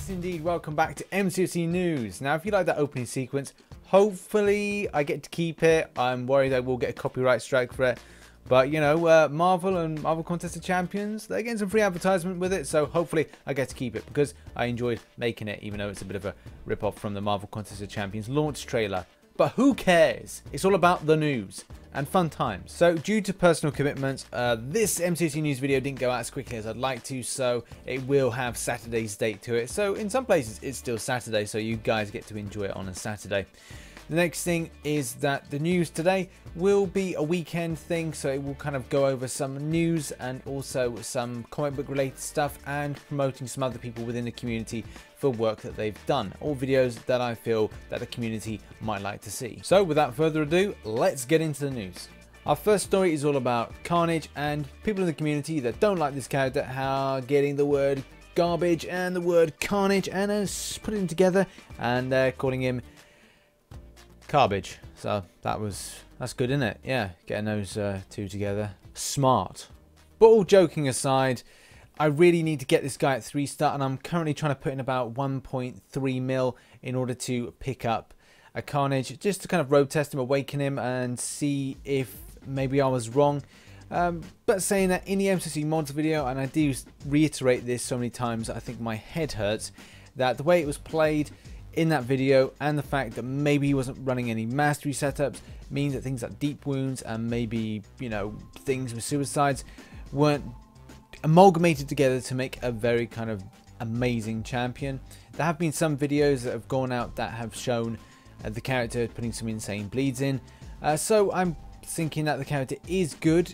Yes, indeed. Welcome back to MCOC News. Now, if you like that opening sequence, hopefully I get to keep it. I'm worried I will get a copyright strike for it. But, you know, Marvel and Marvel Contest of Champions, they're getting some free advertisement with it. So hopefully I get to keep it because I enjoyed making it, even though it's a bit of a rip-off from the Marvel Contest of Champions launch trailer. But who cares? It's all about the news and fun times. So due to personal commitments, this MCOC news video didn't go out as quickly as I'd like to, so it will have Saturday's date to it. So in some places it's still Saturday, so you guys get to enjoy it on a Saturday. The next thing is that the news today will be a weekend thing, so it will kind of go over some news and also some comic book related stuff and promoting some other people within the community for work that they've done, all videos that I feel that the community might like to see. So without further ado, let's get into the news. Our first story is all about Carnage, and people in the community that don't like this character are getting the word garbage and the word Carnage and putting them together, and they're calling him Garbage. So that's good, isn't it? Yeah, getting those two together. Smart. But all joking aside, I really need to get this guy at 3-star, and I'm currently trying to put in about 1.3 mil in order to pick up a Carnage, just to kind of road test him, awaken him, and see if maybe I was wrong. But saying that, in the MCOC mods video, and I do reiterate this so many times, I think my head hurts, that the way it was played in that video and the fact that maybe he wasn't running any mastery setups means that things like deep wounds and maybe, you know, things with suicides weren't amalgamated together to make a very kind of amazing champion. There have been some videos that have gone out that have shown the character putting some insane bleeds in, so I'm thinking that the character is good,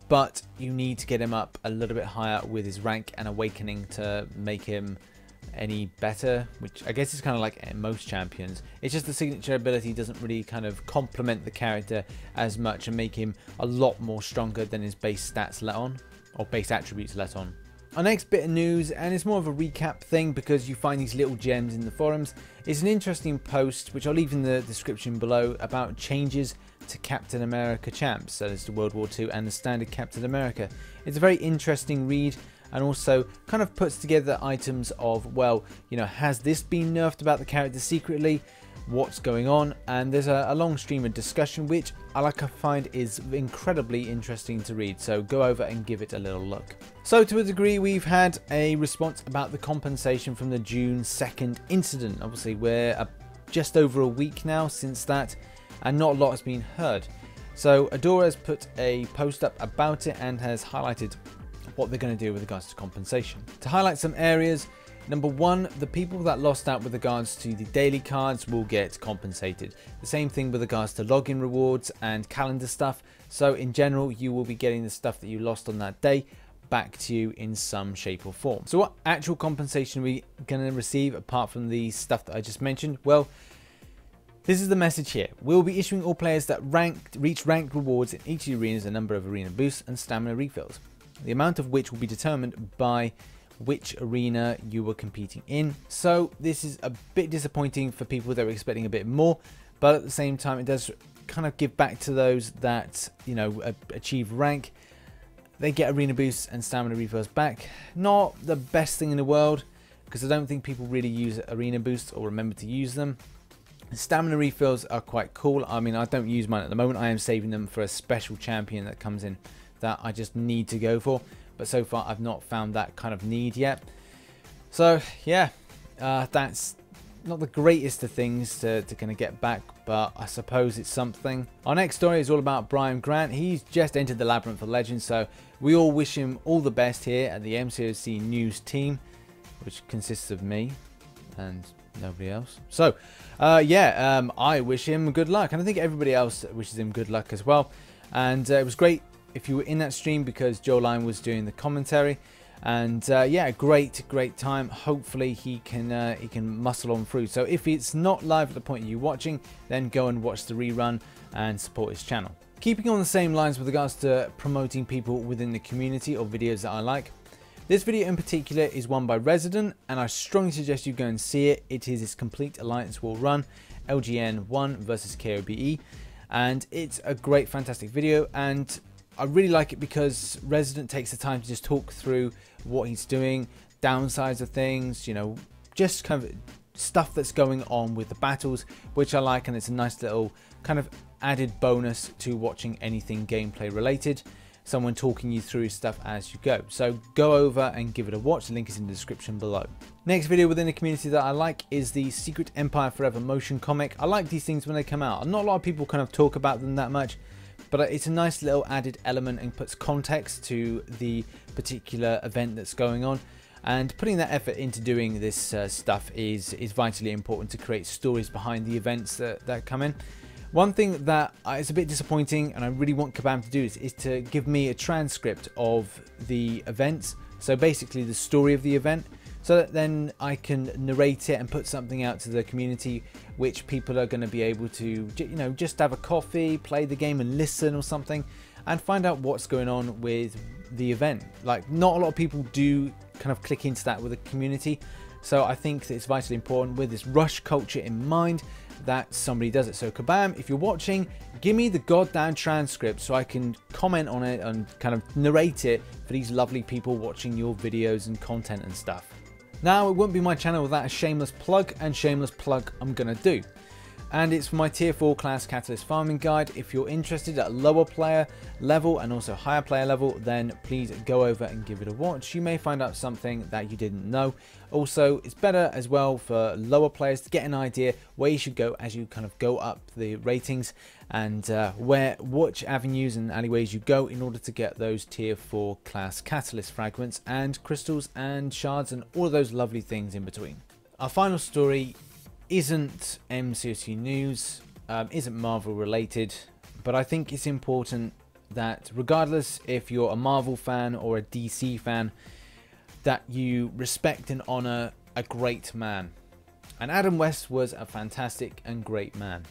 but you need to get him up a little bit higher with his rank and awakening to make him any better, which I guess is kind of like most champions. It's just the signature ability doesn't really kind of complement the character as much and make him a lot more stronger than his base stats let on, or base attributes let on. Our next bit of news, and it's more of a recap thing because you find these little gems in the forums, is an interesting post which I'll leave in the description below about changes to Captain America champs, so there's the World War II and the standard Captain America. It's a very interesting read, and also kind of puts together items of, well, you know, has this been nerfed about the character secretly? What's going on? And there's a long stream of discussion which I find is incredibly interesting to read, so go over and give it a little look. So to a degree we've had a response about the compensation from the June 2nd incident. Obviously we're just over a week now since that, and not a lot has been heard. So Adora has put a post up about it and has highlighted what they're going to do with regards to compensation. To highlight some areas, number one, the people that lost out with regards to the daily cards will get compensated. The same thing with regards to login rewards and calendar stuff. So in general, you will be getting the stuff that you lost on that day back to you in some shape or form. So what actual compensation are we going to receive apart from the stuff that I just mentioned? Well, this is the message here. We'll be issuing all players that reach ranked rewards in each of the arenas a number of arena boosts and stamina refills, the amount of which will be determined by which arena you were competing in. So this is a bit disappointing for people that were expecting a bit more, but at the same time it does kind of give back to those that, you know, achieve rank. They get arena boosts and stamina refills back. Not the best thing in the world, because I don't think people really use arena boosts or remember to use them. Stamina refills are quite cool. I mean, I don't use mine at the moment. I am saving them for a special champion that comes in that I just need to go for, but so far I've not found that kind of need yet. So yeah, that's not the greatest of things to kind of get back, but I suppose it's something. Our next story is all about Brian Grant. He's just entered the Labyrinth of Legends, so we all wish him all the best here at the MCOC news team, which consists of me and nobody else. So yeah, I wish him good luck, and I think everybody else wishes him good luck as well. And it was great if you were in that stream because Joe Line was doing the commentary, and yeah, great time. Hopefully he can muscle on through. So if it's not live at the point you're watching, then go and watch the rerun and support his channel. Keeping on the same lines with regards to promoting people within the community or videos that I like, this video in particular is one by Resident, and I strongly suggest you go and see it. It is his complete Alliance War run, LGN 1 versus KOBE, and it's a great, fantastic video, and I really like it because Resident takes the time to just talk through what he's doing, downsides of things, you know, just kind of stuff that's going on with the battles, which I like, and it's a nice little kind of added bonus to watching anything gameplay related. Someone talking you through stuff as you go. So go over and give it a watch. The link is in the description below. Next video within the community that I like is the Secret Empire Forever motion comic. I like these things when they come out. Not a lot of people kind of talk about them that much, but it's a nice little added element and puts context to the particular event that's going on. And putting that effort into doing this stuff is vitally important to create stories behind the events that come in. One thing that is a bit disappointing, and I really want Kabam to do this, is to give me a transcript of the events. So basically the story of the event, so that then I can narrate it and put something out to the community, which people are going to be able to, you know, just have a coffee, play the game and listen or something, and find out what's going on with the event. Like, not a lot of people do kind of click into that with the community. So I think that it's vitally important with this rush culture in mind that somebody does it. So Kabam, if you're watching, give me the goddamn transcript so I can comment on it and kind of narrate it for these lovely people watching your videos and content and stuff. Now, it wouldn't be my channel without a shameless plug, and shameless plug I'm gonna do. And it's for my tier 4 class catalyst farming guide. If you're interested at a lower player level and also higher player level, then please go over and give it a watch. You may find out something that you didn't know. Also, it's better as well for lower players to get an idea where you should go as you kind of go up the ratings, and which avenues and alleyways you go in order to get those tier 4 class catalyst fragments and crystals and shards and all of those lovely things in between. Our final story isn't MCOC news, isn't Marvel related, but I think it's important that regardless if you're a Marvel fan or a DC fan, that you respect and honor a great man. And Adam West was a fantastic and great man.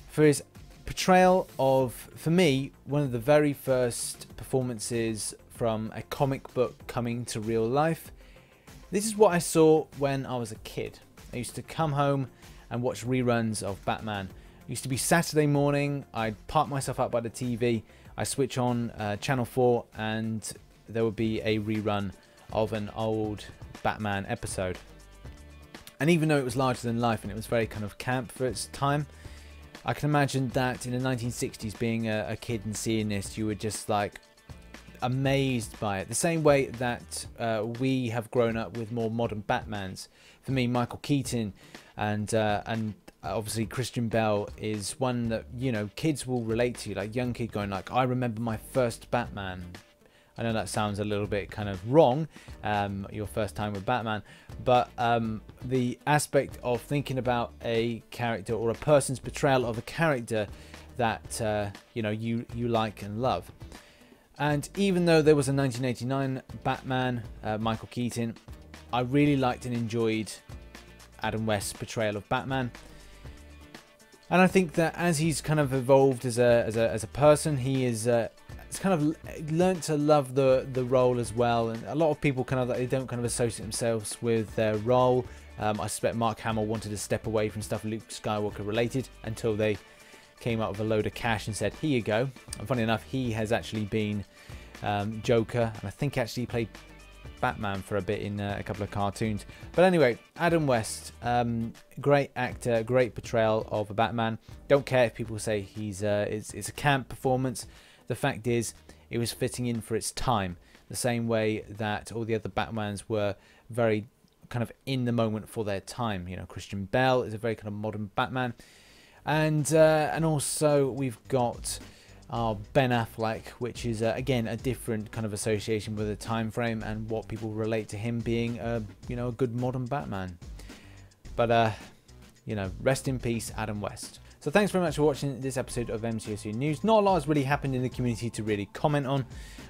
For his portrayal of, for me, one of the very first performances from a comic book coming to real life. This is what I saw when I was a kid. I used to come home and watch reruns of Batman. It used to be Saturday morning. I'd park myself up by the TV. I switch on channel 4 and there would be a rerun of an old Batman episode. And even though it was larger than life and it was very kind of camp for its time, I can imagine that in the 1960s being a kid and seeing this, you were just like amazed by it. The same way that we have grown up with more modern Batmans. For me, Michael Keaton and obviously Christian Bale is one that, you know, kids will relate to. Like young kid going like, I remember my first Batman. I know that sounds a little bit kind of wrong, your first time with Batman, but the aspect of thinking about a character or a person's portrayal of a character that you know, you like and love. And even though there was a 1989 Batman, Michael Keaton, I really liked and enjoyed Adam West's portrayal of Batman. And I think that as he's kind of evolved as a person, he is it's kind of learned to love the role as well. And a lot of people kind of, they don't kind of associate themselves with their role. I suspect Mark Hamill wanted to step away from stuff Luke Skywalker related until they came up with a load of cash and said, here you go. And funny enough, he has actually been Joker, and I think actually played Batman for a bit in a couple of cartoons. But anyway, Adam West, great actor, great portrayal of a Batman. Don't care if people say he's it's a camp performance. The fact is, it was fitting in for its time, the same way that all the other Batmans were very kind of in the moment for their time. You know, Christian Bale is a very kind of modern Batman, and also we've got Ben Affleck, which is again a different kind of association with a time frame and what people relate to him being you know, a good modern Batman. But you know, rest in peace, Adam West. So thanks very much for watching this episode of MCOC News. Not a lot has really happened in the community to really comment on,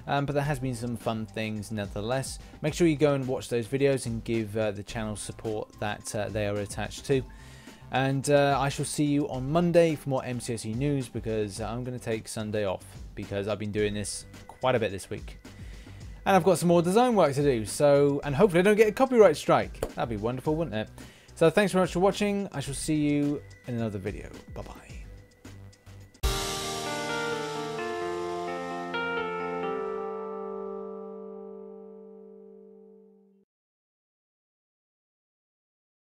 but there has been some fun things nevertheless. Make sure you go and watch those videos and give the channel support that they are attached to. And I shall see you on Monday for more MCOC news, because I'm going to take Sunday off because I've been doing this quite a bit this week. And I've got some more design work to do, so, and hopefully I don't get a copyright strike. That'd be wonderful, wouldn't it? So thanks very much for watching. I shall see you in another video. Bye-bye.